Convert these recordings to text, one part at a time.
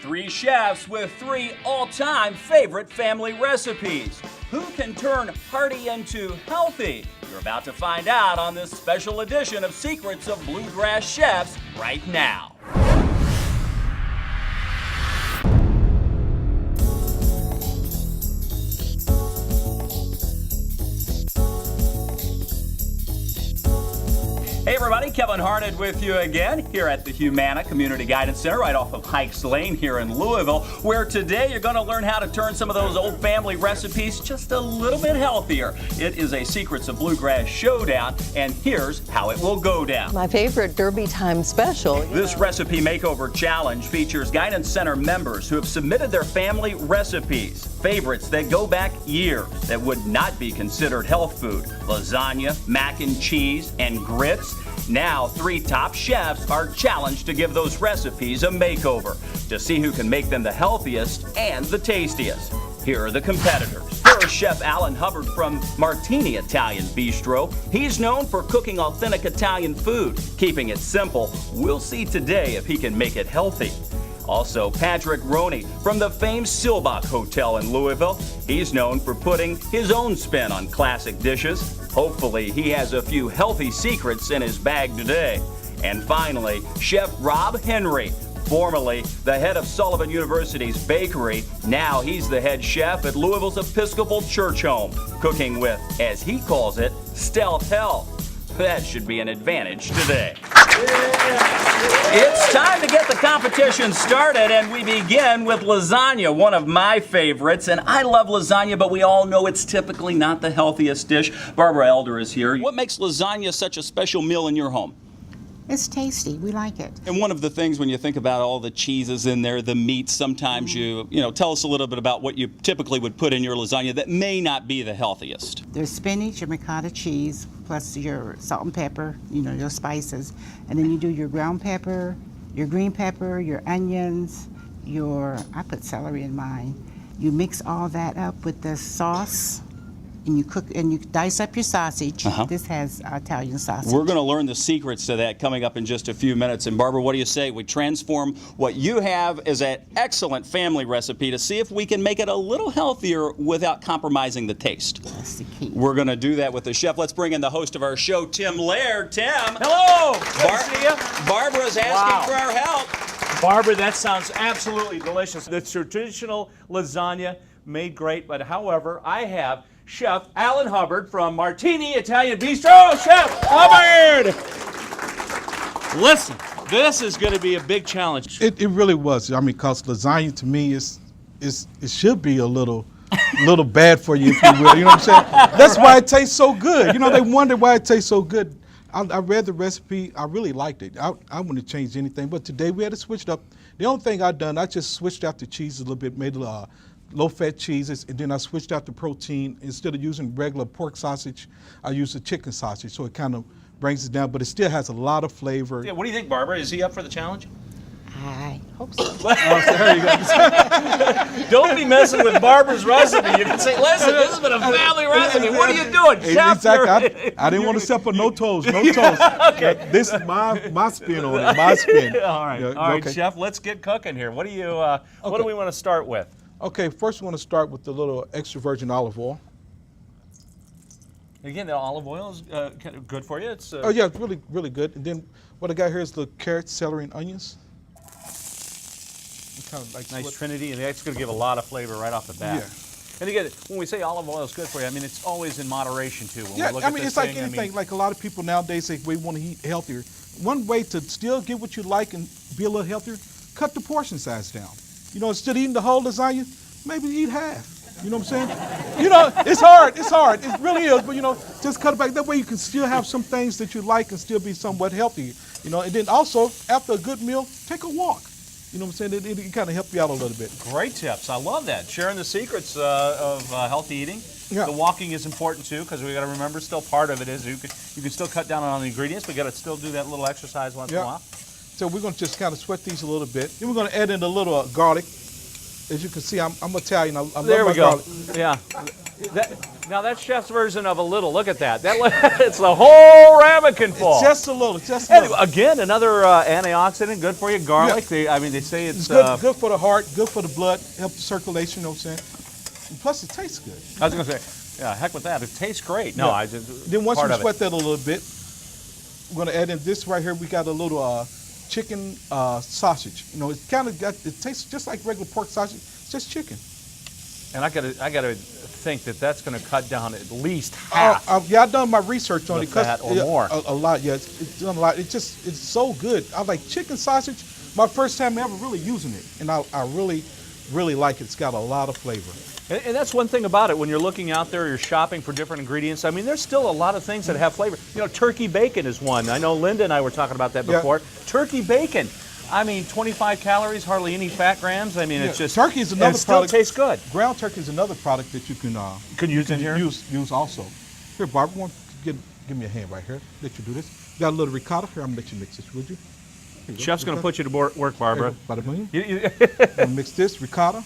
Three chefs with three all-time favorite family recipes. Who can turn hearty into healthy? You're about to find out on this special edition of Secrets of Bluegrass Chefs right now. Hey everybody, Kevin Harned with you again here at the Humana Community Guidance Center right off of Hikes Lane here in Louisville, where today you're going to learn how to turn some of those old family recipes just a little bit healthier. It is a Secrets of Bluegrass Showdown, and here's how it will go down. My favorite Derby Time special. This recipe makeover challenge features Guidance Center members who have submitted their family recipes, favorites that go back years that would not be considered health food: lasagna, mac and cheese, and grits. Now, three top chefs are challenged to give those recipes a makeover to see who can make them the healthiest and the tastiest. Here are the competitors. Here is Chef Hubbard from Martini Italian Bistro. He's known for cooking authentic Italian food, keeping it simple. We'll see today if he can make it healthy. Also, Roney from the famed Silbach Hotel in Louisville. He's known for putting his own spin on classic dishes. Hopefully, he has a few healthy secrets in his bag today. And finally, Chef Rob Henry, formerly the head of Sullivan University's bakery. Now he's the head chef at Louisville's Episcopal Church Home, cooking with, as he calls it, stealth health. That should be an advantage today. It's time to get the competition started, and we begin with lasagna, one of my favorites. And I love lasagna, but we all know it's typically not the healthiest dish. Barbara Elder is here. What makes lasagna such a special meal in your home? It's tasty. We like it. And one of the things when you think about all the cheeses in there, the meats, sometimes you tell us a little bit about what you typically would put in your lasagna that may not be the healthiest. There's spinach, your ricotta cheese, plus your salt and pepper, your spices. And then you do your ground pepper, your green pepper, your onions, I put celery in mine. You mix all that up with the sauce. And you cook and you dice up your sausage. This has Italian sausage. We're going to learn the secrets to that coming up in just a few minutes. And Barbara, what do you say? We transform what you have as an excellent family recipe to see if we can make it a little healthier without compromising the taste. That's the key. We're going to do that with the chef. Let's bring in the host of our show, Tim Laird. Tim. Hello. Good to see you. Barbara's asking for our help. Barbara, that sounds absolutely delicious. The traditional lasagna made great, but however, I have Chef Hubbard from Martini Italian Bistro. Chef Hubbard! Listen, this is going to be a big challenge. It really was. I mean, because lasagna to me it should be a little bad for you, if you will. You know what I'm saying? That's why it tastes so good. They wonder why it tastes so good. I read the recipe. I really liked it. I wouldn't have changed anything. But today we had to switch it up. The only thing I just switched out the cheese a little bit, made low-fat cheeses, and then I switched out the protein. Instead of using regular pork sausage, I used the chicken sausage, so it kind of brings it down, but it still has a lot of flavor. Yeah, what do you think, Barbara? Is he up for the challenge? I hope so. There you go. Don't be messing with Barbara's recipe. You can say, listen, this has been a family recipe. What are you doing, Chef? Exactly. I didn't want to step on no toes. Okay. This is my spin on it, my spin. All right, okay. Chef, let's get cooking here. What do we want to start with? Okay, first we want to start with the little extra virgin olive oil. Again, the olive oil is kind of good for you. It's oh yeah, it's really, really good. And then what I got here is the carrots, celery, and onions. Kind of like nice trinity, and that's going to give a lot of flavor right off the bat. Yeah. And again, when we say olive oil is good for you, I mean it's always in moderation too. When we look I at mean this it's like thing, anything. Like a lot of people nowadays say we want to eat healthier. One way to still get what you like and be a little healthier, cut the portion size down. Instead of eating the whole lasagna, maybe eat half. You know what I'm saying? It's hard. It really is. But just cut it back. That way you can still have some things that you like and still be somewhat healthy. And then also after a good meal, take a walk. You know what I'm saying? It kind of help you out a little bit. Great tips. I love that. Sharing the secrets of healthy eating. Yeah. The walking is important too, because we got to remember still part of it is you can still cut down on the ingredients, but you got to still do that little exercise once in a while. So we're going to just kind of sweat these a little bit. Then we're going to add in a little garlic. As you can see, I'm Italian. I love my garlic. Yeah. Now that's chef's version of a little. Look at that. It's the whole ramekin full. It's just a little, just a little. Again, another antioxidant, good for you. Garlic. Yeah. They say it's good for the heart, good for the blood, help the circulation. You know what I'm saying? And plus, it tastes good. I was gonna say, yeah, heck with that. It tastes great. No, Yeah. I just. Then once part we of it. sweat that a little bit, we're gonna add in this right here. We got a little chicken sausage. You know, it tastes just like regular pork sausage. It's just chicken. And I gotta think that's gonna cut down at least half. Yeah, I've done my research on The it. fat or more. A lot, yeah. It's done a lot. It's so good. I like chicken sausage. My first time ever really using it, and I really, really like it. It's got a lot of flavor. And that's one thing about it. When you're looking out there, you're shopping for different ingredients. I mean, there's still a lot of things that have flavor. You know, turkey bacon is one. I know Linda and I were talking about that before. Yeah. Turkey bacon. I mean, 25 calories, hardly any fat grams. I mean, it's just turkey is another product. Still tastes good. Ground turkey is another product that you can use in here. Use also. Here, Barbara, give me a hand right here. Let you do this. You got a little ricotta here. I'm gonna let you mix this, would you? Chef's gonna put you to work, Barbara. Bada bing. I'm gonna mix this ricotta.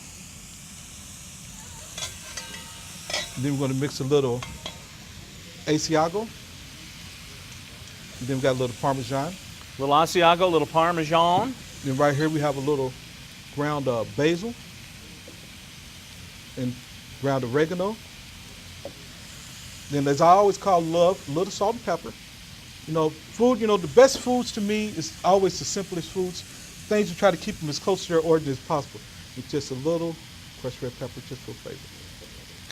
Then we're gonna mix a little Asiago. Then we got a little Parmesan. Little Asiago, little Parmesan. Then right here we have a little ground basil and ground oregano. Then, as I always call love, a little salt and pepper. You know, food, you know, the best foods to me is always the simplest foods. Things you try to keep them as close to their origin as possible. With just a little crushed red pepper just for flavor.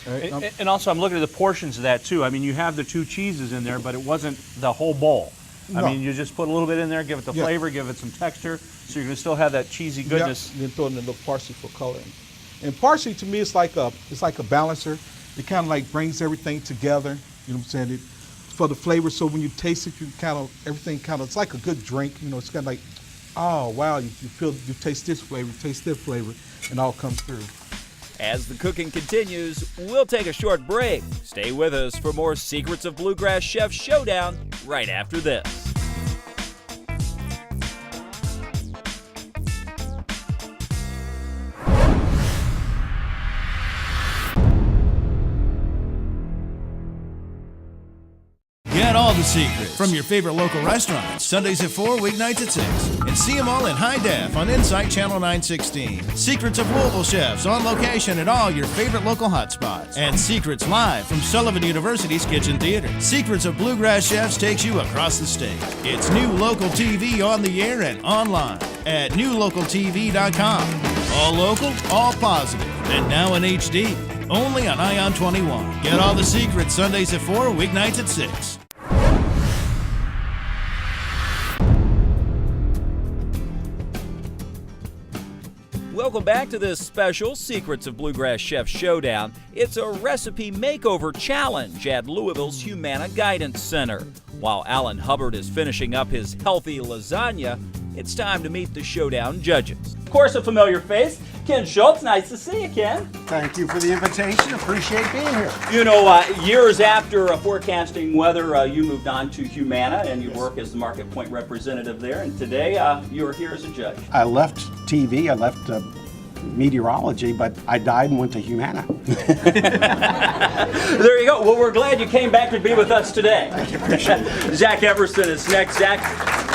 Right, and also, I'm looking at the portions of that too. I mean, you have the 2 cheeses in there, but it wasn't the whole bowl. No. I mean, you just put a little bit in there, give it the flavor, give it some texture, so you're gonna still have that cheesy goodness. Yeah, then throw in a little parsley for color. And parsley to me is like a balancer. It kind of like brings everything together. You know what I'm saying? For the flavor, so when you taste it, you it's like a good drink. You know, it's kind of like, oh wow, you taste this flavor, taste that flavor, and all comes through. As the cooking continues, we'll take a short break. Stay with us for more Secrets of Bluegrass Chef Showdown right after this. Get all the secrets from your favorite local restaurants, Sundays at 4, weeknights at 6. And see them all in high def on Insight Channel 916. Secrets of Louisville chefs on location at all your favorite local hotspots. And Secrets live from Sullivan University's Kitchen Theater. Secrets of Bluegrass Chefs takes you across the state. It's new local TV on the air and online at newlocaltv.com. All local, all positive, and now in HD. Only on Ion 21. Get all the secrets Sundays at 4, weeknights at 6. Welcome back to this special Secrets of Bluegrass Chef Showdown. It's a recipe makeover challenge at Louisville's Humana Guidance Center. While Alan Hubbard is finishing up his healthy lasagna, it's time to meet the Showdown judges. Of course, a familiar face, Ken Schultz. Nice to see you, Ken. Thank you for the invitation. Appreciate being here. You know, years after forecasting weather, you moved on to Humana, and you work as the Market Point representative there. And today, you're here as a judge. I left TV. I left meteorology, but I died and went to Humana. There you go. Well, we're glad you came back to be with us today. Thank you. Appreciate it. Zach Everson is next. Zach,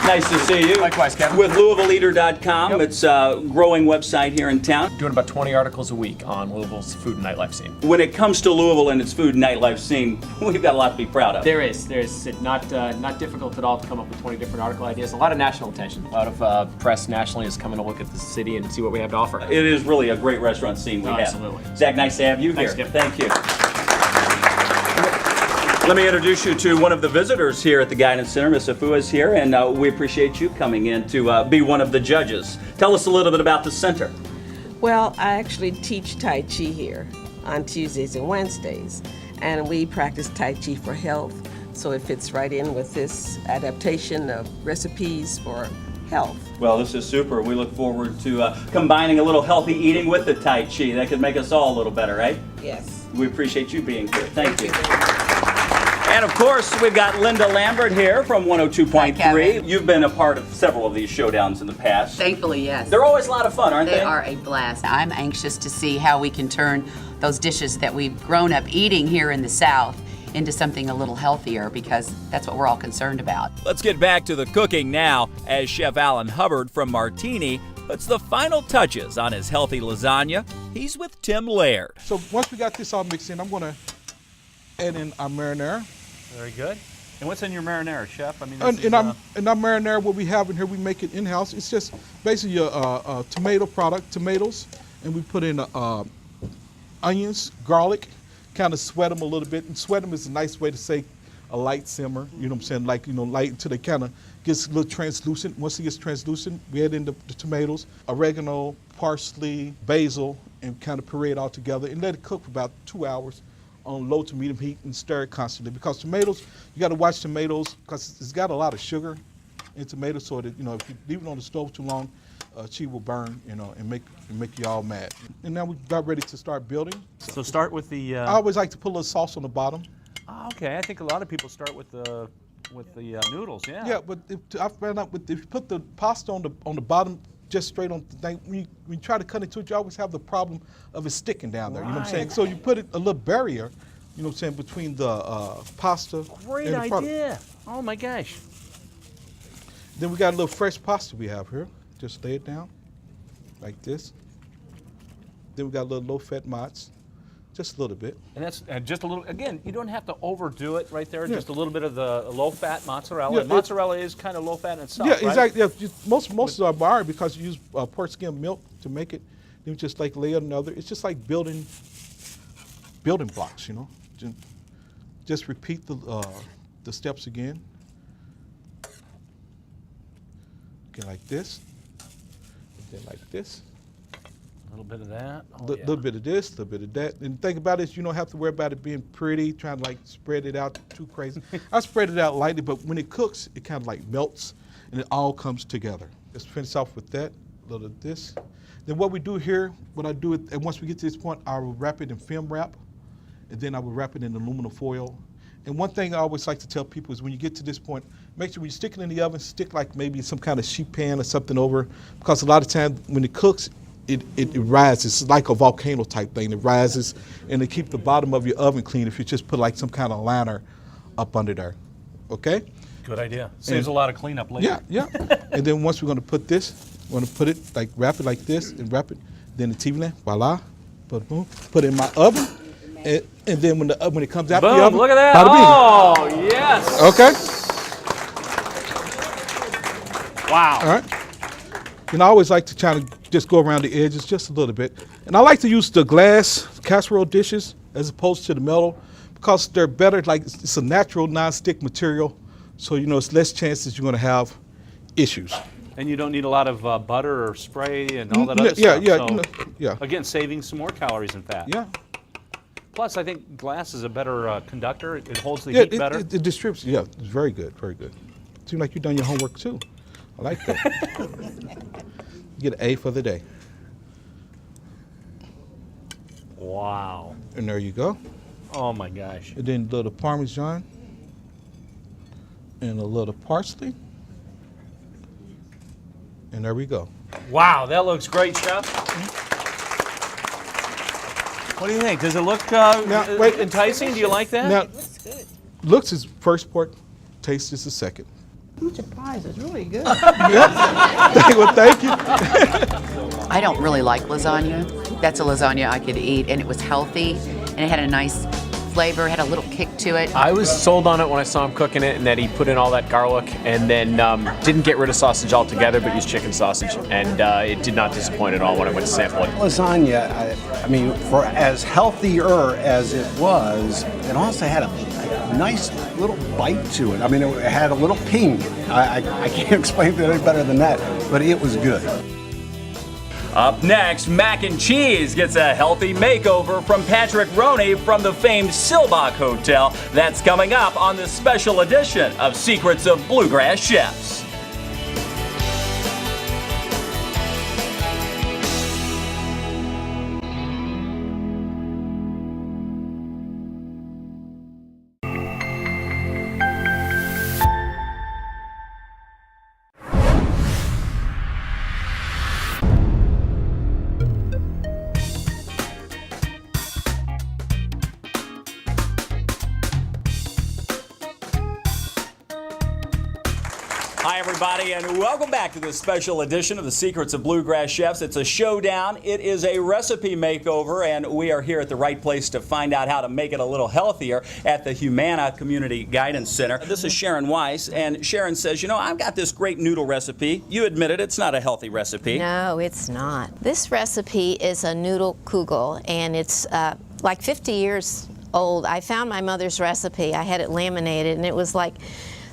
nice to see you. Likewise, Kevin. With LouisvilleLeader.com. Yep. It's a growing website here in town. Doing about 20 articles a week on Louisville's food and nightlife scene. When it comes to Louisville and its food and nightlife scene, we've got a lot to be proud of. There is. There's not difficult at all to come up with 20 different article ideas. A lot of national attention. A lot of press nationally is coming to look at the city and see what we have to offer. It is really a great restaurant scene we have. Absolutely. Zach, nice to have you Thanks, here. Kevin. Thank you. Let me introduce you to one of the visitors here at the Guidance Center. Ms. Afua is here, and we appreciate you coming in to be one of the judges. Tell us a little bit about the center. Well, I actually teach Tai Chi here on Tuesdays and Wednesdays, and we practice Tai Chi for health, so it fits right in with this adaptation of recipes for health. Well, this is super. We look forward to combining a little healthy eating with the Tai Chi. That could make us all a little better, right? Yes. We appreciate you being here. Thank you. And of course, we've got Linda Lambert here from 102.3. Kevin. You've been a part of several of these showdowns in the past. Thankfully, yes. They're always a lot of fun, aren't they? They are a blast. I'm anxious to see how we can turn those dishes that we've grown up eating here in the South into something a little healthier, because that's what we're all concerned about. Let's get back to the cooking now as Chef Alan Hubbard from Martini puts the final touches on his healthy lasagna. He's with Tim Laird. So once we got this all mixed in, I'm going to add in our marinara. Very good. And what's in your marinara, Chef? I mean, In our marinara, what we have in here, we make it in-house. It's just basically a tomato product, tomatoes, and we put in onions, garlic, kind of sweat them a little bit. And sweat them is a nice way to say a light simmer, you know what I'm saying, like, light until they kind of gets a little translucent. Once it gets translucent, we add in the tomatoes, oregano, parsley, basil, and kind of puree it all together and let it cook for about 2 hours on low to medium heat and stir it constantly. Because tomatoes, you got to watch tomatoes because it's got a lot of sugar in tomatoes, so that, if you leave it on the stove too long, she will burn, and make you all mad. And now we're about ready to start building. So start with the. I always like to put a little sauce on the bottom. Okay, I think a lot of people start with the noodles. Yeah. Yeah, but I found out if you put the pasta on the bottom, just straight on the thing, when you try to cut into it, you always have the problem of it sticking down there. You know what I'm saying? So you put it a little barrier, between the pasta. Great and the idea. product. Oh my gosh. Then we got a little fresh pasta we have here. Just lay it down like this. Then we got a little low-fat mozz, just a little bit. And that's just a little, again, you don't have to overdo it right there, just a little bit of the low-fat mozzarella. And mozzarella is kind of low-fat in itself, right? Exactly. Yeah, most of our bar, because you use pork skim milk to make it, then just like lay another. It's just like building blocks, Just repeat the steps again. Okay, like this. Then like this. A little bit of that. Little bit of this, a little bit of that. And think about it, you don't have to worry about it being pretty, trying to spread it out too crazy. I spread it out lightly, but when it cooks, it kind of melts and it all comes together. Let's finish off with that, a little of this. Then what we do here, and once we get to this point, I will wrap it in film wrap, and then I will wrap it in aluminum foil. And one thing I always like to tell people is when you get to this point, make sure when you stick it in the oven, stick maybe some kind of sheet pan or something over, because a lot of times when it cooks, it rises. It's like a volcano type thing. It rises, and to keep the bottom of your oven clean, if you just put some kind of liner up under there, okay? Good idea. Saves a lot of cleanup later. Yeah. And then once we're going to put this, we're going to put it wrap it like this and wrap it. Then the TV lamp, voila, put it in my oven. And then when it comes out the oven, look at that! Oh, yes! Okay. Wow. All right. And I always like to try to just go around the edges just a little bit. And I like to use the glass casserole dishes as opposed to the metal because they're better. It's a natural non-stick material, so it's less chances you're going to have issues. And you don't need a lot of butter or spray and all that other stuff. Yeah. Again, saving some more calories and fat. Yeah. Plus, I think glass is a better conductor. It holds the heat better. It distributes. Yeah, it's very good, very good. Seems like you've done your homework too. I like that. You get an A for the day. Wow. And there you go. Oh my gosh. And then a little Parmesan and a little parsley. And there we go. Wow, that looks great, Chef. What do you think? Does it look enticing? Do you like that? Now, looks is first part, taste is the second. I'm surprised. It's really good. Well, thank you. I don't really like lasagna. That's a lasagna I could eat, and it was healthy, and it had a nice flavor, had a little kick to it. I was sold on it when I saw him cooking it, and that he put in all that garlic, and then didn't get rid of sausage altogether, but used chicken sausage, and it did not disappoint at all when I went to sample it. Lasagna, I mean, for as healthier as it was, it also had a nice little bite to it. I mean, it had a little ping. I can't explain it any better than that, but it was good. Up next, mac and cheese gets a healthy makeover from Patrick Roney from the famed Silbach Hotel. That's coming up on this special edition of Secrets of Bluegrass Chefs. Hi, everybody, and welcome back to this special edition of the Secrets of Bluegrass Chefs. It's a showdown. It is a recipe makeover, and we are here at the right place to find out how to make it a little healthier at the Humana Community Guidance Center. This is Sharon Weiss, and Sharon says, you know, I've got this great noodle recipe. You admitted it's not a healthy recipe. No, it's not. This recipe is a noodle kugel, and it's like 50 years old. I found my mother's recipe. I had it laminated, and it was like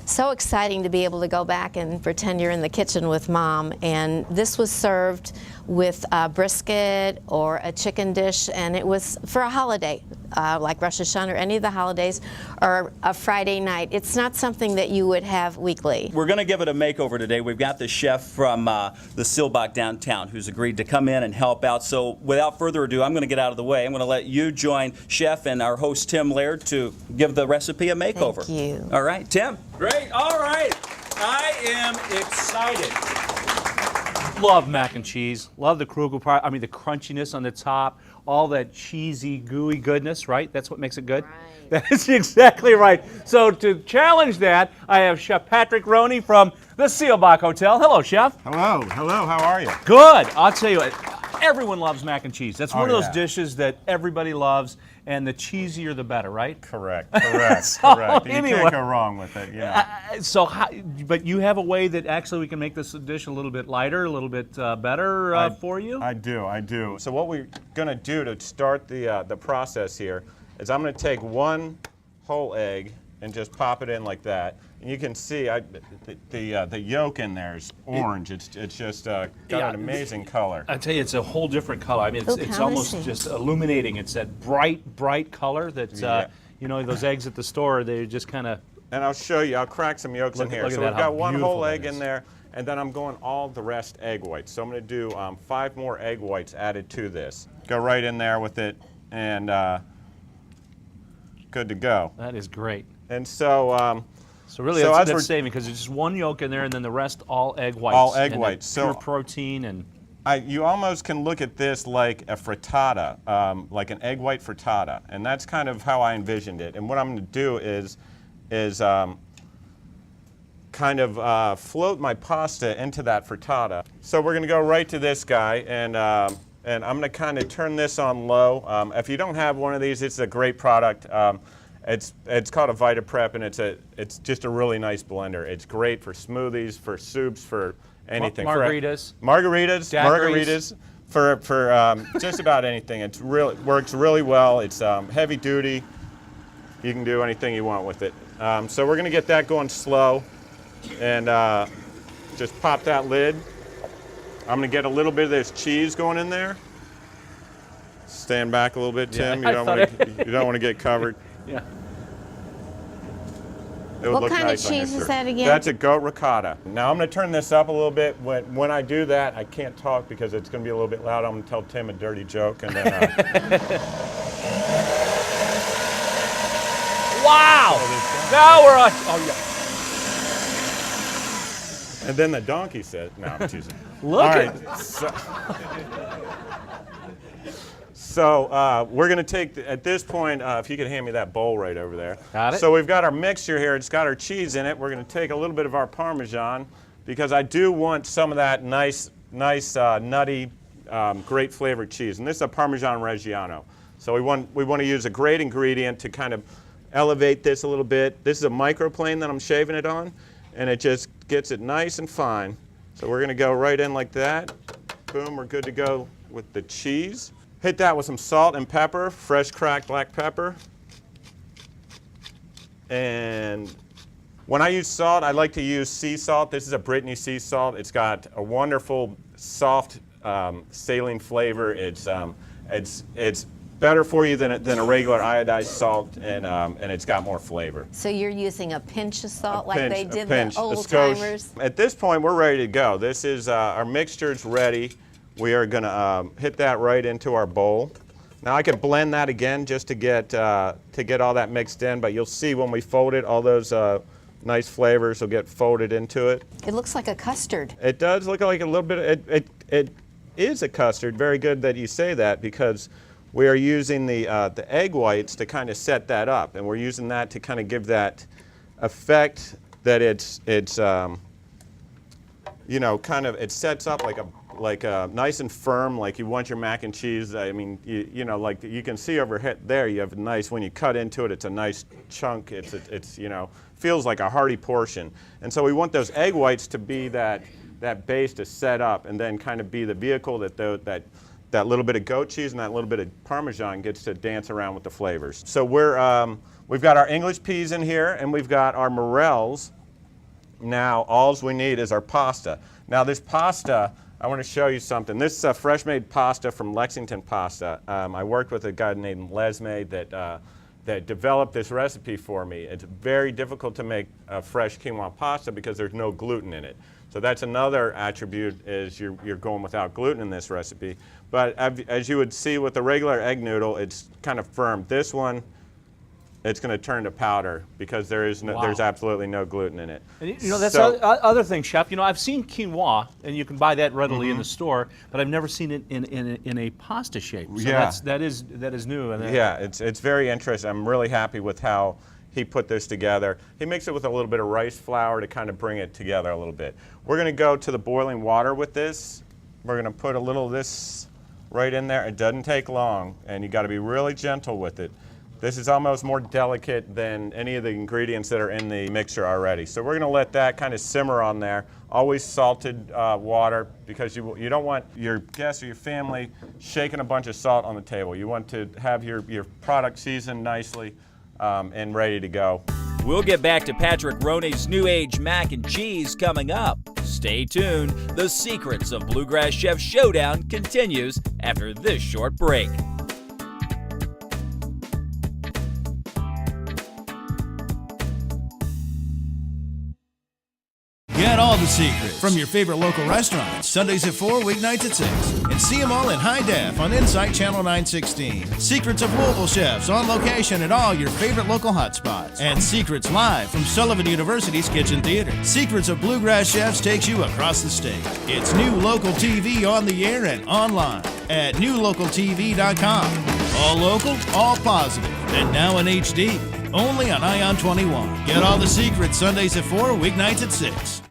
so exciting to be able to go back and pretend you're in the kitchen with Mom. And this was served with brisket or a chicken dish, and it was for a holiday, like Rosh Hashanah or any of the holidays, or a Friday night. It's not something that you would have weekly. We're going to give it a makeover today. We've got the chef from the Silbach downtown who's agreed to come in and help out. So without further ado, I'm going to get out of the way. I'm going to let you join Chef and our host Tim Laird to give the recipe a makeover. Thank you. All right, Tim. Great. All right. I am excited. Love mac and cheese. Love the kugel part. I mean, the crunchiness on the top, all that cheesy, gooey goodness, right? That's what makes it good. Right. That is exactly right. So to challenge that, I have Chef Patrick Roney from the Silbach Hotel. Hello, Chef. Hello. Hello. How are you? Good. I'll tell you what. Everyone loves mac and cheese. That's one of those yeah. dishes that everybody loves, and the cheesier the better, right? Correct. So, Correct. You anyway, can't go wrong with it. Yeah. But you have a way that actually we can make this dish a little bit lighter, a little bit better for you? I do. So what we're going to do to start the process here is I'm going to take one whole egg and just pop it in like that. And you can see the yolk in there is orange. It's just got an amazing color. I tell you, it's a whole different color. I mean, it's almost just illuminating. It's that bright color that, you know, those eggs at the store, they just kind of... And I'll show you. I'll crack some yolks in here. So we've got one whole egg in there, and then I'm going all the rest egg whites. So I'm going to do 5 more egg whites added to this. Go right in there with it, and good to go. That is great. And so... So really, that's saving, because it's just one yolk in there, and then the rest all egg whites. All egg whites. So pure protein and. You almost can look at this like a frittata, like an egg white frittata, and that's kind of how I envisioned it. And what I'm going to do is kind of float my pasta into that frittata. So we're going to go right to this guy, and I'm going to kind of turn this on low. If you don't have one of these, it's a great product. It's called a Vita Prep, and it's just a really nice blender. It's great for smoothies, for soups, for anything. Margaritas. Margaritas. For just about anything. It works really well. It's heavy duty. You can do anything you want with it. So we're going to get that going slow, and just pop that lid. I'm going to get a little bit of this cheese going in there. Stand back a little bit, Tim. You don't want to get covered. Yeah. What kind of cheese is that again? That's a goat ricotta. Now I'm going to turn this up a little bit. When I do that, I can't talk because it's going to be a little bit loud. I'm going to tell Tim a dirty joke, and then. Wow! Now we're on. Oh yeah. And then the donkey said, "No, I'm teasing." Look All at. So we're going to take, at this point, if you could hand me that bowl right over there. Got it. So we've got our mixture here. It's got our cheese in it. We're going to take a little bit of our Parmesan because I do want some of that nice nutty, great flavored cheese. And this is a Parmesan Reggiano. So we want to use a great ingredient to kind of elevate this a little bit. This is a microplane that I'm shaving it on, and it just gets it nice and fine. So we're going to go right in like that. Boom, we're good to go with the cheese. Hit that with some salt and pepper, fresh cracked black pepper. And when I use salt, I like to use sea salt. This is a Brittany sea salt. It's got a wonderful, soft, saline flavor. It's better for you than a regular iodized salt, and it's got more flavor. So you're using a pinch of salt like they did the a old skosh. timers? At this point, we're ready to go. This is our mixture's ready. We are going to hit that right into our bowl. Now I can blend that again just to get all that mixed in, but you'll see when we fold it, all those nice flavors will get folded into it. It looks like a custard. It does look like a little bit. It is a custard. Very good that you say that, because we are using the egg whites to kind of set that up, and we're using that to kind of give that effect that it's you know, kind of, it sets up like a nice and firm, like you want your mac and cheese. I mean, you know, like you can see over there, you have a nice, when you cut into it, it's a nice chunk. It's you know, feels like a hearty portion. And so we want those egg whites to be that base to set up, and then kind of be the vehicle that little bit of goat cheese and that little bit of Parmesan gets to dance around with the flavors. So we've got our English peas in here, and we've got our morels. Now, all we need is our pasta. Now, this pasta, I want to show you something. This is fresh made pasta from Lexington Pasta. I worked with a guy named Lesme that developed this recipe for me. It's very difficult to make a fresh quinoa pasta because there's no gluten in it. So that's another attribute, is you're going without gluten in this recipe. But as you would see with the regular egg noodle, it's kind of firm. This one, it's going to turn to powder because there's absolutely no gluten in it. And you know, that's other thing, Chef. You know, I've seen quinoa, and you can buy that readily in the store, but I've never seen it in a pasta shape. So that is new. And yeah, it's very interesting. I'm really happy with how he put this together. He mixed it with a little bit of rice flour to kind of bring it together a little bit. We're going to go to the boiling water with this. We're going to put a little of this right in there. It doesn't take long, and you got to be really gentle with it. This is almost more delicate than any of the ingredients that are in the mixture already. So we're going to let that kind of simmer on there. Always salted water, because you don't want your guests or your family shaking a bunch of salt on the table. You want to have your product seasoned nicely and ready to go. We'll get back to Patrick Roney's New Age mac and cheese coming up. Stay tuned. The Secrets of Bluegrass Chef Showdown continues after this short break. Get all the secrets from your favorite local restaurants, Sundays at 4, weeknights at 6. And see them all in high def on Insight Channel 916. Secrets of Louisville chefs on location at all your favorite local hotspots. And secrets live from Sullivan University's Kitchen Theater. Secrets of Bluegrass Chefs takes you across the state. It's new local TV on the air and online at newlocaltv.com. All local, all positive, and now in HD. Only on Ion 21. Get all the secrets Sundays at 4, weeknights at 6.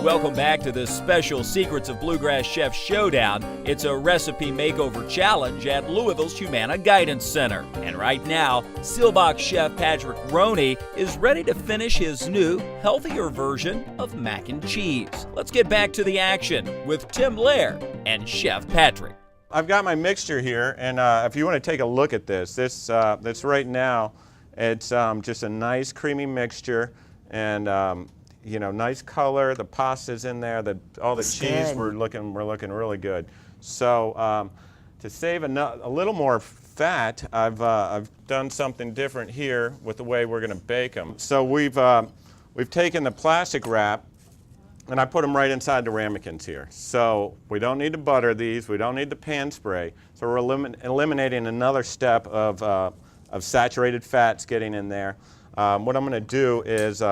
Welcome back to this special Secrets of Bluegrass Chef Showdown. It's a recipe makeover challenge at Louisville's Humana Guidance Center. And right now, Seelbach chef Patrick Roney is ready to finish his new, healthier version of mac and cheese. Let's get back to the action with Tim Lair and Chef Patrick. I've got my mixture here, and if you want to take a look at this, that's right now, it's just a nice creamy mixture, and you know, nice color. The pasta's in there. All the cheese, we're looking really good. So to save a little more fat, I've done something different here with the way we're going to bake them. So we've taken the plastic wrap, and I put them right inside the ramekins here. So we don't need to butter these. We don't need the pan spray. So we're eliminating another step of saturated fats getting in there. What I'm going to do is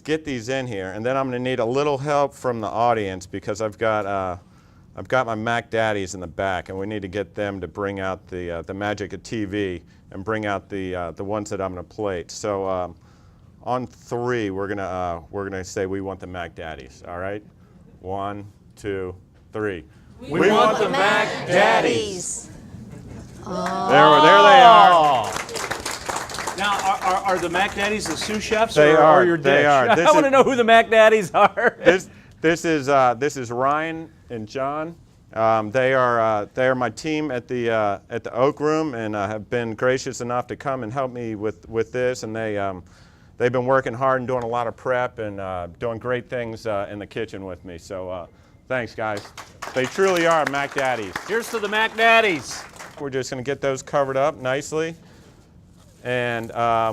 get these in here, and then I'm going to need a little help from the audience, because I've got my Mac Daddies in the back, and we need to get them to bring out the magic of TV and bring out the ones that I'm going to plate. So on 3, we're gonna say we want the Mac Daddies. All right, 1, 2, 3. We want the Mac Daddies. Oh. There they are. Now, are the Mac Daddies the sous chefs or your dish? They are. I want to know who the Mac Daddies are. This is Ryan and John. They are my team at the Oakroom, and have been gracious enough to come and help me with this. And they've been working hard and doing a lot of prep and doing great things in the kitchen with me. So thanks, guys. They truly are Mac Daddies. Here's to the Mac Daddies. We're just going to get those covered up nicely. And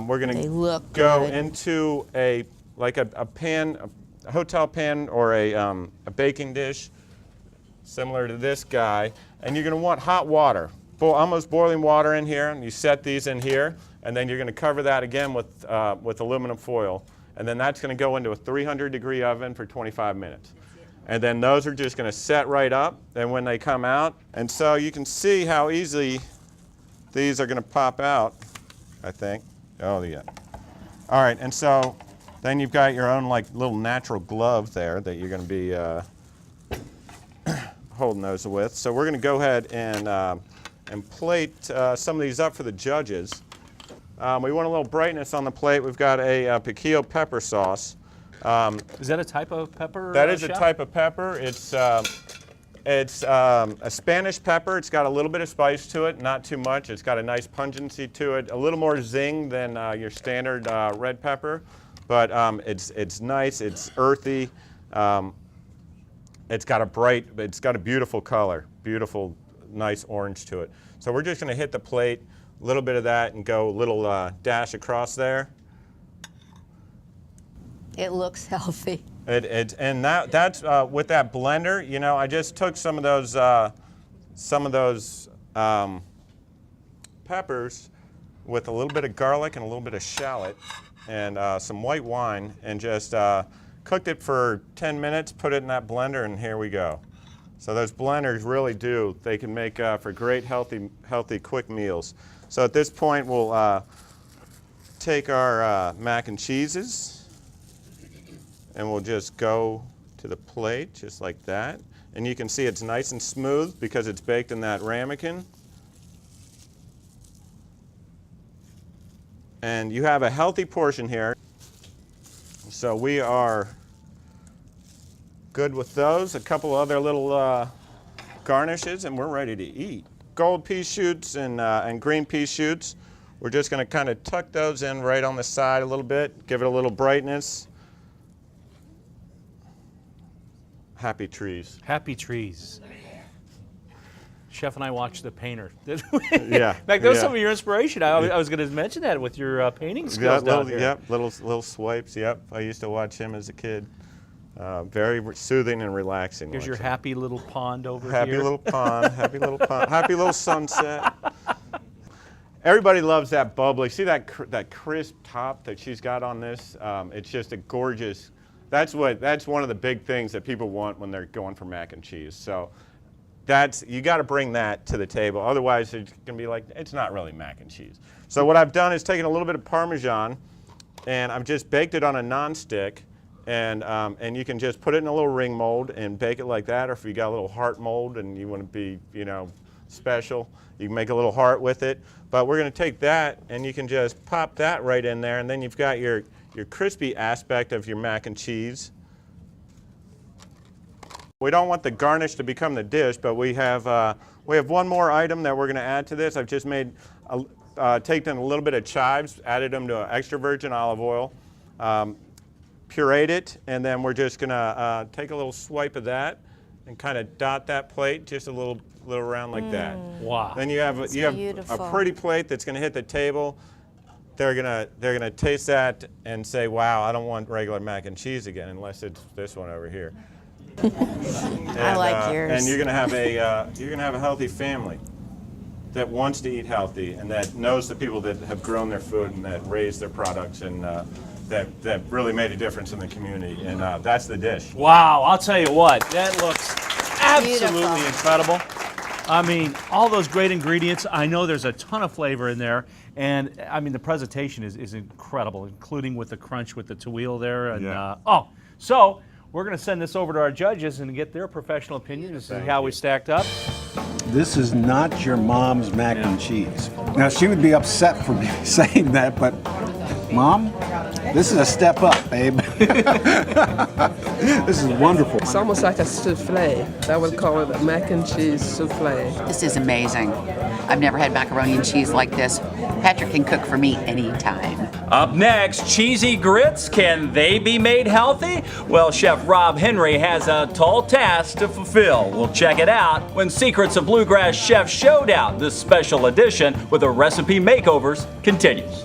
we're going to go into a pan, a hotel pan, or a baking dish similar to this guy. And you're going to want hot water, almost boiling water in here. And you set these in here, and then you're going to cover that again with aluminum foil. And then that's going to go into a 300-degree oven for 25 minutes. And then those are just going to set right up. And when they come out, and so you can see how easily these are going to pop out, I think. Oh, yeah. All right, and so then you've got your own like little natural glove there that you're going to be holding those with. So we're going to go ahead and plate some of these up for the judges. We want a little brightness on the plate. We've got a Piquillo pepper sauce. Is that a type of pepper? That is Chef? a type of pepper. It's a Spanish pepper. It's got a little bit of spice to it, not too much. It's got a nice pungency to it, a little more zing than your standard red pepper, but it's nice. It's earthy. It's got a beautiful color, beautiful, nice orange to it. So we're just going to hit the plate, a little bit of that, and go a little dash across there. It looks healthy. And that's with that blender. You know, I just took some of those peppers with a little bit of garlic and a little bit of shallot and some white wine, and just cooked it for 10 minutes. Put it in that blender, and here we go. So those blenders really they can make for great healthy quick meals. So at this point, we'll take our mac and cheeses. And we'll just go to the plate just like that. And you can see it's nice and smooth because it's baked in that ramekin. And you have a healthy portion here. So we are good with those. A couple other little garnishes, and we're ready to eat. Gold pea shoots and green pea shoots. We're just going to kind of tuck those in right on the side a little bit, give it a little brightness. Happy trees. Happy trees. Chef and I watched The Painter. Yeah. In fact, that was some of your inspiration. I was going to mention that with your painting skills down here. Yep, little swipes. Yep, I used to watch him as a kid. Very soothing and relaxing. Here's your happy little pond over happy here. Little pond, happy little pond, happy little sunset. Everybody loves that bubbly. See that crisp top that she's got on this? It's just a gorgeous. That's one of the big things that people want when they're going for mac and cheese. So you got to bring that to the table. Otherwise, it's going to be like, it's not really mac and cheese. So what I've done is taken a little bit of Parmesan, and I've just baked it on a nonstick, and you can just put it in a little ring mold and bake it like that. Or if you got a little heart mold and you want to be, special, you can make a little heart with it. But we're going to take that, and you can just pop that right in there, and then you've got your crispy aspect of your mac and cheese. We don't want the garnish to become the dish, but we have one more item that we're going to add to this. I've just taken a little bit of chives, added them to extra virgin olive oil, pureed it, and then we're just going to take a little swipe of that and kind of dot that plate just a little around like that. Wow. Then you have a pretty plate that's going to hit the table. They're gonna taste that and say, "Wow, I don't want regular mac and cheese again, unless it's this one over here." I like yours. And you're gonna have a healthy family that wants to eat healthy and that knows the people that have grown their food and that raise their products and that really made a difference in the community. And that's the dish. Wow, I'll tell you what, that looks absolutely Beautiful. Incredible. I mean, all those great ingredients. I know there's a ton of flavor in there. And I mean, the presentation is incredible, including with the crunch with the tuile there. And so we're going to send this over to our judges and get their professional opinion to see how we stacked up. This is not your mom's mac and cheese. Now, she would be upset for me saying that, but Mom, this is a step up, babe. This is wonderful. It's almost like a souffle. I would call it a mac and cheese souffle. This is amazing. I've never had macaroni and cheese like this. Patrick can cook for me anytime. Up next, cheesy grits. Can they be made healthy? Well, Chef Rob Henry has a tall task to fulfill. We'll check it out when Secrets of Bluegrass Chef Showdown, this special edition with the recipe makeovers, continues.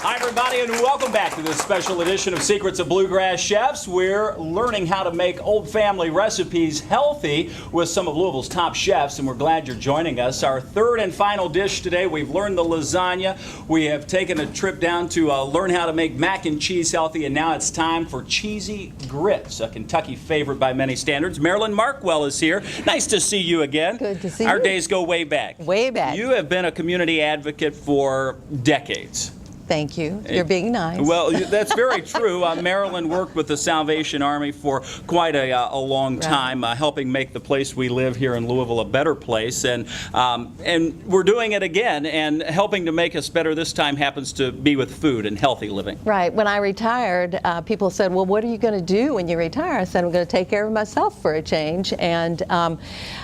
Hi, everybody, and welcome back to this special edition of Secrets of Bluegrass Chefs. We're learning how to make old family recipes healthy with some of Louisville's top chefs, and we're glad you're joining us. Our third and final dish today, we've learned the lasagna. We have taken a trip down to learn how to make mac and cheese healthy, and now it's time for cheesy grits, a Kentucky favorite by many standards. Marilyn Markwell is here. Nice to see you again. Good to see you. Our days go way back. Way back. You have been a community advocate for decades. Thank you. You're being nice. Well, that's very true. Marilyn worked with the Salvation Army for quite a long time, helping make the place we live here in Louisville a better place, and we're doing it again, and helping to make us better this time happens to be with food and healthy living. Right. When I retired, people said, well, what are you going to do when you retire? I said, I'm going to take care of myself for a change, and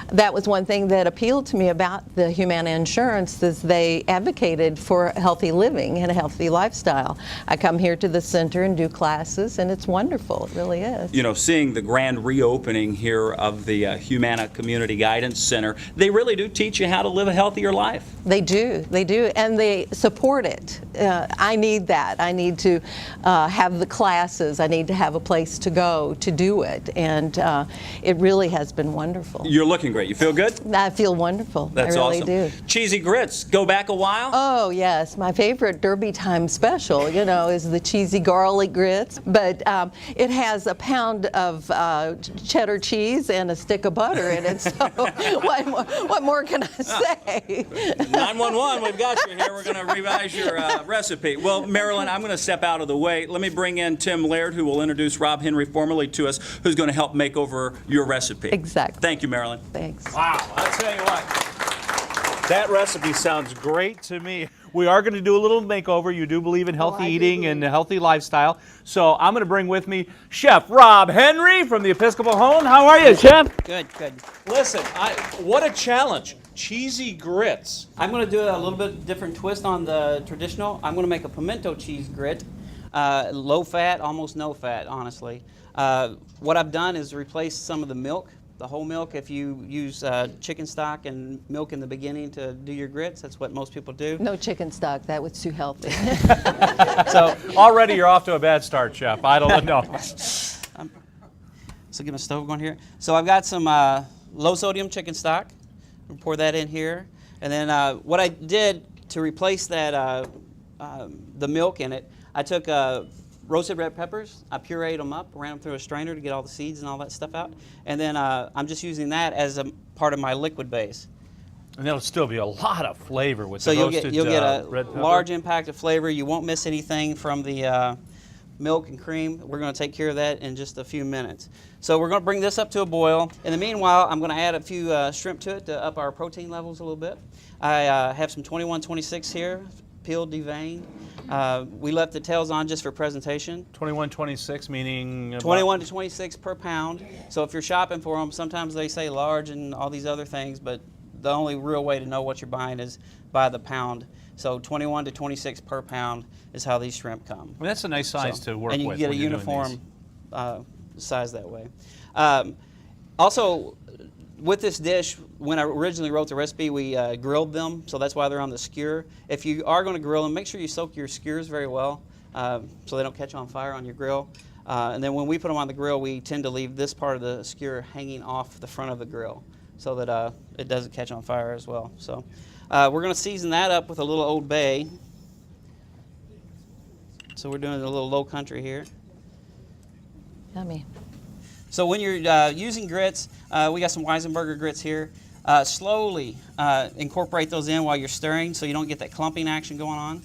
that was one thing that appealed to me about the Humana insurance, is they advocated for healthy living and a healthy lifestyle. I come here to the center and do classes, and it's wonderful. It really is. You know, seeing the grand reopening here of the Humana Community Guidance Center, they really do teach you how to live a healthier life. They do, and they support it. I need that. I need to have the classes. I need to have a place to go to do it, and it really has been wonderful. You're looking great. You feel good? I feel wonderful. That's I really awesome. do. Cheesy grits, go back a while? Oh, yes. My favorite Derby time special, you know, is the cheesy garlic grits. But it has a pound of cheddar cheese and a stick of butter in it. So what more can I say? 911, we've got you here. We're going to revise your recipe. Well, Marilyn, I'm going to step out of the way. Let me bring in Tim Laird, who will introduce Rob Henry formally to us, who's going to help make over your recipe. Exactly. Thank you, Marilyn. Thanks. Wow, I'll tell you what. That recipe sounds great to me. We are going to do a little makeover. You do believe in healthy eating and a healthy lifestyle. So I'm going to bring with me Chef Rob Henry from the Episcopal Home. How are you, Chef? Good, good. Listen, what a challenge. Cheesy grits. I'm going to do a little bit different twist on the traditional. I'm going to make a pimento cheese grit. Low fat, almost no fat, honestly. What I've done is replace some of the milk. The whole milk, if you use chicken stock and milk in the beginning to do your grits, that's what most people do. No chicken stock, that was too healthy. So already you're off to a bad start, Chef. I don't know. So get my stove going here. So I've got some low sodium chicken stock. I'll pour that in here. And then what I did to replace that, the milk in it, I took roasted red peppers. I pureed them up, ran them through a strainer to get all the seeds and all that stuff out. And then I'm just using that as a part of my liquid base. And there'll still be a lot of flavor with so the roasted you'll get a red pepper. large impact of flavor. You won't miss anything from the milk and cream. We're going to take care of that in just a few minutes. So we're going to bring this up to a boil. In the meanwhile, I'm going to add a few shrimp to it to up our protein levels a little bit. I have some 2126 here, peeled, deveined. We left the tails on just for presentation. 2126 meaning? 21 to 26 per pound. So if you're shopping for them, sometimes they say large and all these other things, but the only real way to know what you're buying is by the pound. So 21 to 26 per pound is how these shrimp come. Well, that's a nice size to work with. And you get a uniform size that way. Also, with this dish, when I originally wrote the recipe, we grilled them, so that's why they're on the skewer. If you are going to grill them, make sure you soak your skewers very well so they don't catch on fire on your grill. And then when we put them on the grill, we tend to leave this part of the skewer hanging off the front of the grill so that it doesn't catch on fire as well. So we're going to season that up with a little Old Bay. So we're doing a little low country here. Yummy. So when you're using grits, we got some Weisenberger grits here. Slowly incorporate those in while you're stirring so you don't get that clumping action going on.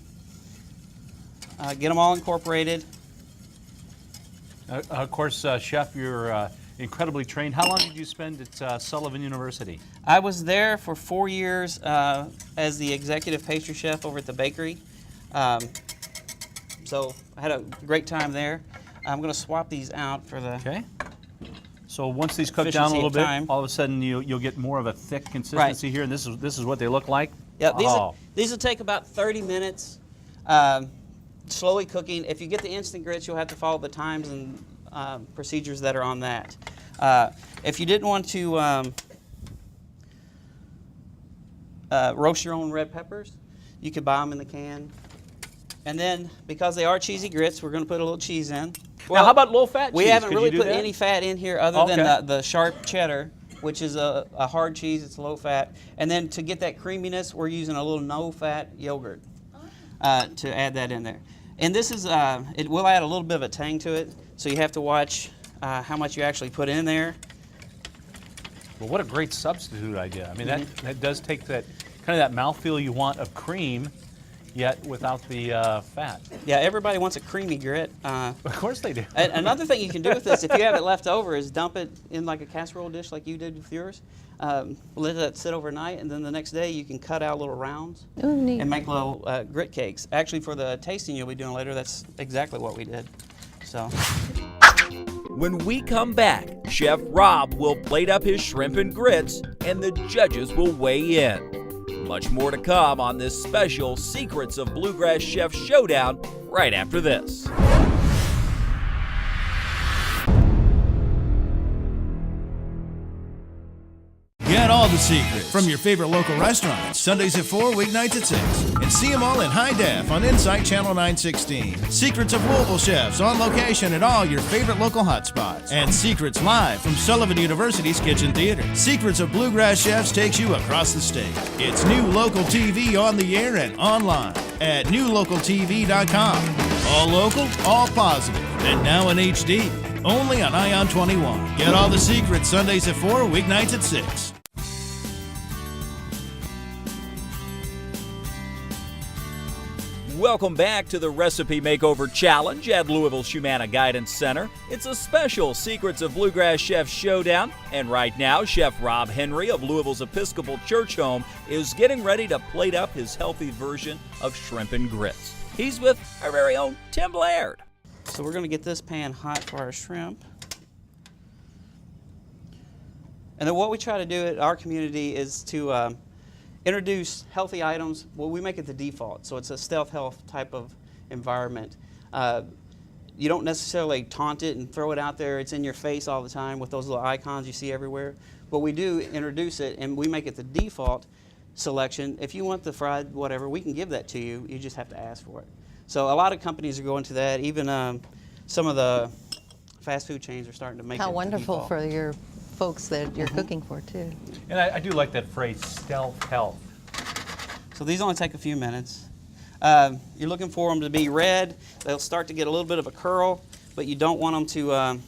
Get them all incorporated. Of course, Chef, you're incredibly trained. How long did you spend at Sullivan University? I was there for 4 years as the executive pastry chef over at the bakery. So I had a great time there. I'm going to swap these out for the... Okay. So once these cook down a little bit, all of a sudden you'll get more of a thick consistency here, and this is what they look like? Yeah, these will take about 30 minutes, slowly cooking. If you get the instant grits, you'll have to follow the times and procedures that are on that. If you didn't want to roast your own red peppers, you could buy them in the can And then, because they are cheesy grits, we're going to put a little cheese in. Well, now, how about low-fat cheese? We haven't Could really you do put that? any fat in here other than the sharp cheddar, which is a hard cheese. It's low-fat. And then to get that creaminess, we're using a little no-fat yogurt to add that in there. And this is, it will add a little bit of a tang to it, so you have to watch how much you actually put in there. Well, what a great substitute idea. I mean, that does take that kind of that mouthfeel you want of cream, yet without the fat. Yeah, everybody wants a creamy grit. Of course they do. Another thing you can do with this, if you have it left over, is dump it in like a casserole dish like you did with yours. Let that sit overnight, and then the next day you can cut out little rounds and make little grit cakes. Actually, for the tasting you'll be doing later, that's exactly what we did. So. When we come back, Chef Rob will plate up his shrimp and grits, and the judges will weigh in. Much more to come on this special Secrets of Bluegrass Chef Showdown right after this. Get all the secrets from your favorite local restaurants, Sundays at 4, weeknights at 6. And see them all in high def on Insight Channel 916. Secrets of Louisville chefs on location at all your favorite local hotspots. And secrets live from Sullivan University's Kitchen Theater. Secrets of Bluegrass Chefs takes you across the state. It's new local TV on the air and online at newlocaltv.com. All local, all positive, and now in HD. Only on Ion 21. Get all the secrets Sundays at 4, weeknights at 6. Welcome back to the Recipe Makeover Challenge at Louisville's Humana Guidance Center. It's a special Secrets of Bluegrass Chef Showdown, and right now, Chef Rob Henry of Louisville's Episcopal Church Home is getting ready to plate up his healthy version of shrimp and grits. He's with our very own Tim Laird. So we're going to get this pan hot for our shrimp. And then what we try to do at our community is to introduce healthy items. Well, we make it the default, so it's a stealth health type of environment. You don't necessarily taunt it and throw it out there. It's in your face all the time with those little icons you see everywhere. But we do introduce it, and we make it the default selection. If you want the fried whatever, we can give that to you. You just have to ask for it. So a lot of companies are going to that. Even some of the fast food chains are starting to make it How the wonderful default. for your folks that you're cooking for, too. And I do like that phrase, stealth health. So these only take a few minutes. You're looking for them to be red. They'll start to get a little bit of a curl, but you don't want them to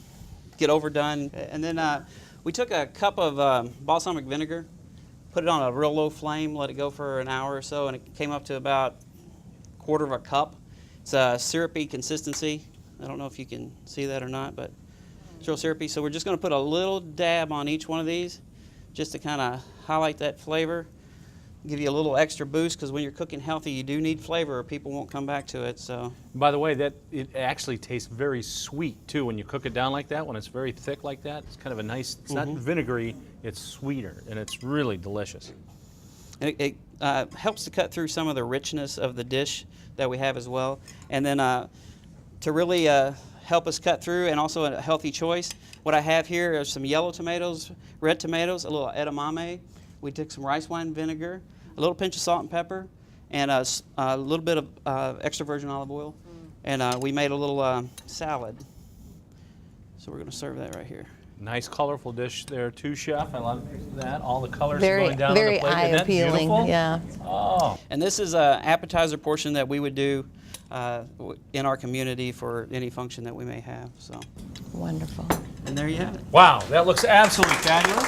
get overdone. And then we took a cup of balsamic vinegar, put it on a real low flame, let it go for an hour or so, and it came up to about a quarter of a cup. It's a syrupy consistency. I don't know if you can see that or not, but it's real syrupy. So we're just going to put a little dab on each one of these just to kind of highlight that flavor, give you a little extra boost, because when you're cooking healthy, you do need flavor or people won't come back to it. So. By the way, that it actually tastes very sweet too when you cook it down like that. When it's very thick like that, it's kind of a nice, it's not vinegary, it's sweeter, and it's really delicious. It helps to cut through some of the richness of the dish that we have as well. And then to really help us cut through, and also a healthy choice, what I have here are some yellow tomatoes, red tomatoes, a little edamame. We took some rice wine vinegar, a little pinch of salt and pepper, and a little bit of extra virgin olive oil. And we made a little salad. So we're going to serve that right here. Nice colorful dish there too, Chef. I love that. All the colors Very, going down very on the plate. eye Isn't that appealing. beautiful? Yeah. Oh. And this is an appetizer portion that we would do in our community for any function that we may have. So. Wonderful. And there you have it. Wow, that looks absolutely fabulous.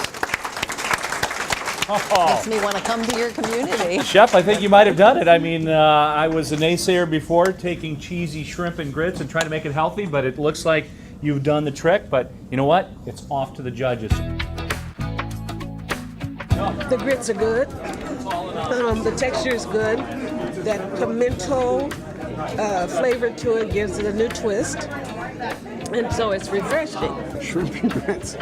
Makes me want to come to your community. Chef, I think you might have done it. I mean, I was a naysayer before, taking cheesy shrimp and grits and trying to make it healthy, but it looks like you've done the trick. But you know what? It's off to the judges. The grits are good. The texture is good. That pimento flavor to it gives it a new twist. And so it's refreshing. Shrimp and grits.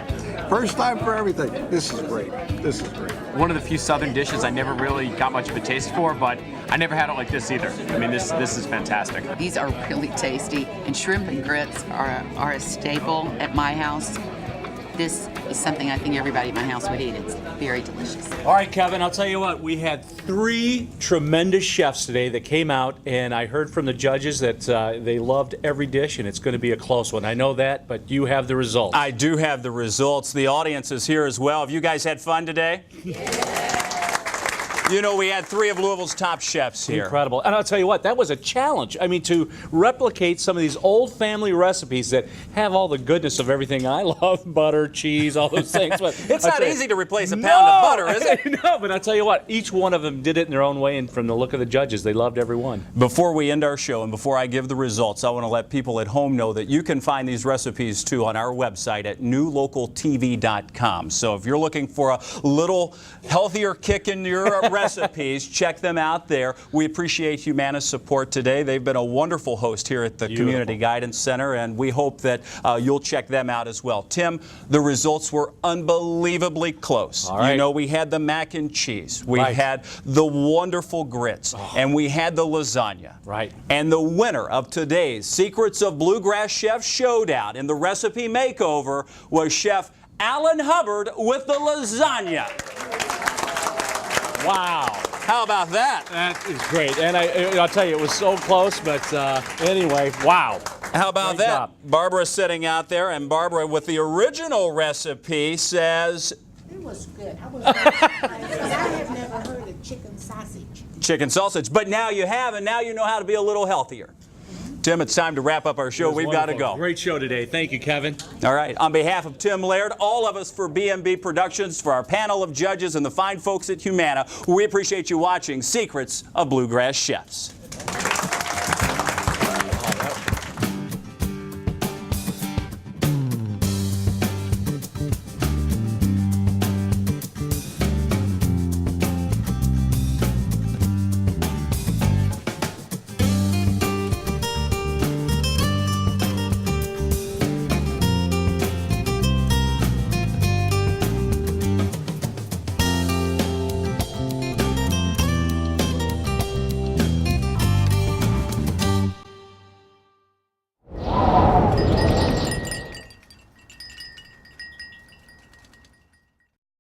First time for everything. This is great. This is great. One of the few southern dishes I never really got much of a taste for, but I never had it like this either. I mean, this is fantastic. These are really tasty, and shrimp and grits are a staple at my house. this is something I think everybody in my house would eat. It's very delicious. All right, Kevin, I'll tell you what, we had 3 tremendous chefs today that came out, and I heard from the judges that they loved every dish, and it's going to be a close one. I know that, but you have the results. I do have the results. The audience is here as well. Have you guys had fun today? You know, we had 3 of Louisville's top chefs here. Incredible. And I'll tell you what, that was a challenge. I mean, to replicate some of these old family recipes that have all the goodness of everything I love, butter, cheese, all those things. But it's not easy to replace a pound of butter, is it? No, but I'll tell you what, each one of them did it in their own way, and from the look of the judges, they loved every one. Before we end our show and before I give the results, I want to let people at home know that you can find these recipes too on our website at newlocaltv.com. So if you're looking for a little healthier kick in your recipes, check them out there. We appreciate Humana's support today. They've been a wonderful host here at the Community Guidance Center, and we hope that you'll check them out as well. Tim, the results were unbelievably close. All right. You know, we had the mac and cheese, we had the wonderful grits, and we had the lasagna. Right. And the winner of today's Secrets of Bluegrass Chef Showdown in the recipe makeover was Chef Alan Hubbard with the lasagna. Wow. How about that? That is great. And I'll tell you, it was so close, but anyway, wow. How about Great that? job. Barbara's sitting out there, and Barbara with the original recipe says... It was good. I was because I have never heard of chicken sausage. Chicken sausage. But now you have, and now you know how to be a little healthier. Tim, it's time to wrap up our show. We've got to go. Great show today. Thank you, Kevin. All right. On behalf of Tim Laird, all of us for BMB Productions, for our panel of judges and the fine folks at Humana, we appreciate you watching Secrets of Bluegrass Chefs.